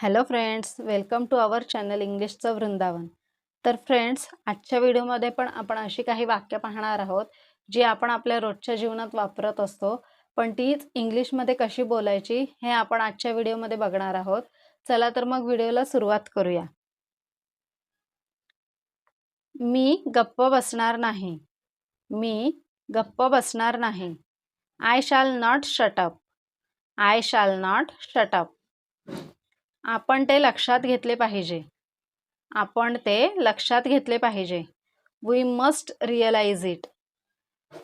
Hello friends, welcome to our channel इंग्लिशचं वृंदावन. तर friends, आजच्या व्हिडिओमध्ये पण आपण अशी काही वाक्य पाहणार आहोत जी आपण आपल्या रोजच्या जीवनात वापरत असतो, पण तीच इंग्लिशमध्ये कशी बोलायची हे आपण आजच्या व्हिडिओमध्ये बघणार आहोत. चला तर मग व्हिडिओला सुरुवात करूया. मी गप्प बसणार नाही. मी गप्प बसणार नाही. I shall not shut up. I shall not shut up. आपण ते लक्षात घेतले पाहिजे. आपण ते लक्षात घेतले पाहिजे. We must realise it.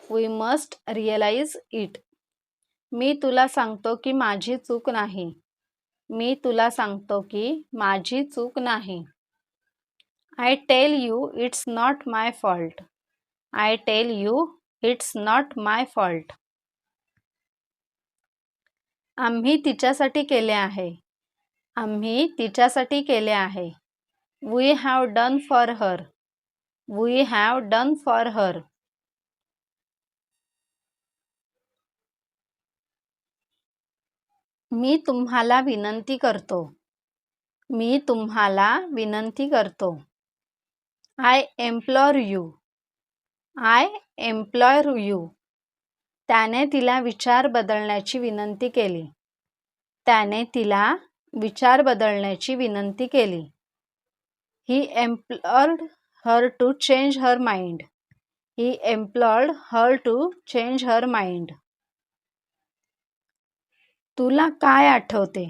We must realise it. मी तुला सांगतो की माझी चूक नाही. मी तुला सांगतो की माझी चूक नाही. I tell you it's not my fault. I tell you it's not my fault. आम्ही तिच्यासाठी केले आहे. आम्ही तिच्यासाठी केले आहे. We have done for her. We have done for her. मी तुम्हाला विनंती करतो. मी तुम्हाला विनंती करतो. I implore you. I implore you. त्याने तिला विचार बदलण्याची विनंती केली. त्याने तिला विचार बदलण्याची विनंती केली. He implored her to change her mind. He implored her to change her mind. तुला काय आठवते?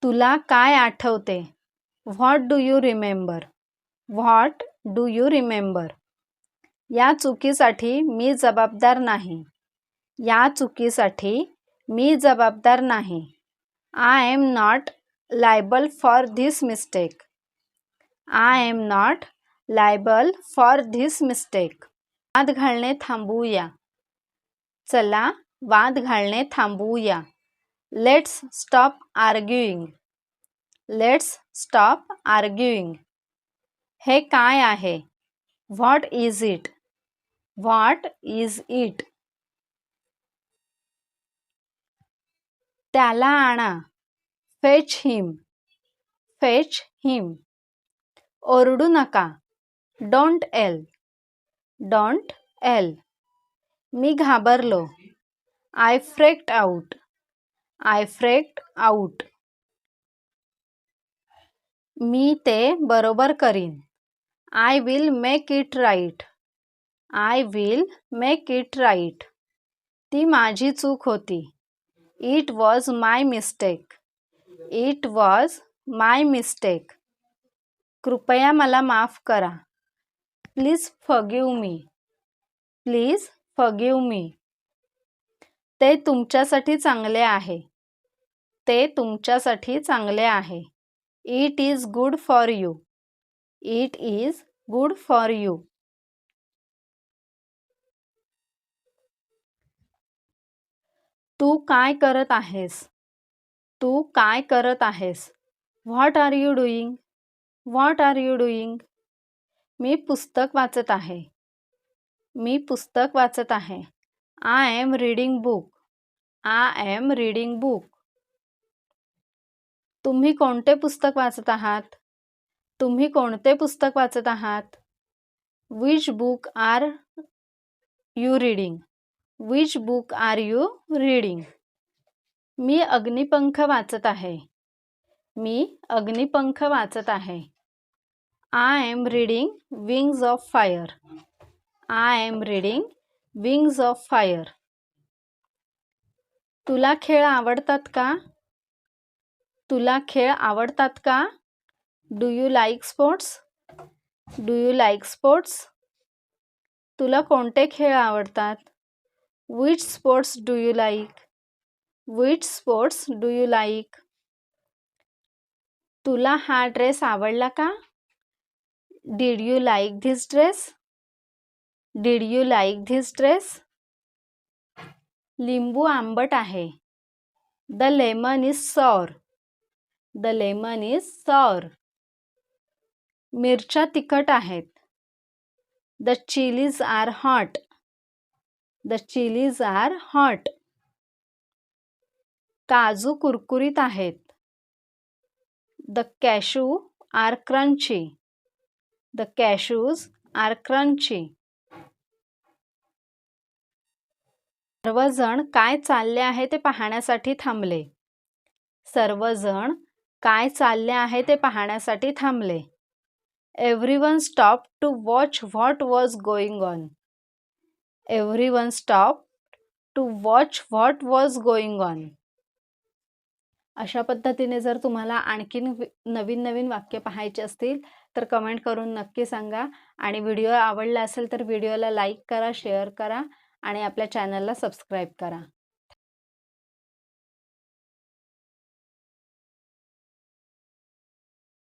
तुला काय आठवते? What do you remember. What do you remember. या चुकीसाठी मी जबाबदार नाही. या चुकीसाठी मी जबाबदार नाही. I am not liable for this mistake. I am not liable for this mistake. वाद घालणे थांबवूया. चला वाद घालणे थांबवूया. Let's stop arguing. Let's stop arguing. हे काय आहे? What is it. What is it. त्याला आणा. Fetch him. Fetch him. ओरडू नका. Don't yell. Don't yell. मी घाबरलो. I freaked out. I freaked out. मी ते बरोबर करीन. I will make it right. I will make it right. ती माझी चूक होती. It was my mistake. It was my mistake. कृपया मला माफ करा. Please forgive me. Please forgive me. ते तुमच्यासाठी चांगले आहे. ते तुमच्यासाठी चांगले आहे. It is good for you. It is good for you. तू काय करत आहेस? तू काय करत आहेस? What are you doing. What are you doing. मी पुस्तक वाचत आहे. मी पुस्तक वाचत आहे. I am reading book. I am reading book. तुम्ही कोणते पुस्तक वाचत आहात? तुम्ही कोणते पुस्तक वाचत आहात? Which book are you reading. Which book are you reading. मी अग्निपंख वाचत आहे. मी अग्निपंख वाचत आहे. I am reading wings of fire. I am reading wings of fire. तुला खेळ आवडतात का? तुला खेळ आवडतात का? Do you like sports. Do you like sports. तुला कोणते खेळ आवडतात? Which sports do you like. Which sports do you like. तुला हा ड्रेस आवडला का? Did you like this dress. Did you like this dress. लिंबू आंबट आहे. The lemon is sour. The lemon is sour. मिरच्या तिखट आहेत. The chillies are hot. The chillies are hot. काजू कुरकुरीत आहेत. The cashew are crunchy. The cashews are crunchy. सर्वजण काय चालले आहे ते पाहण्यासाठी थांबले. सर्वजण काय चालले आहे ते पाहण्यासाठी थांबले. Everyone stopped to watch what was going on. Everyone stopped to watch what was going on. अशा पद्धतीने जर तुम्हाला आणखीन नवीन नवीन वाक्य पाहायचे असतील तर कमेंट करून नक्की सांगा. आणि व्हिडिओ आवडला असेल तर व्हिडिओला लाईक करा, शेअर करा आणि आपल्या चॅनलला सबस्क्राईब करा.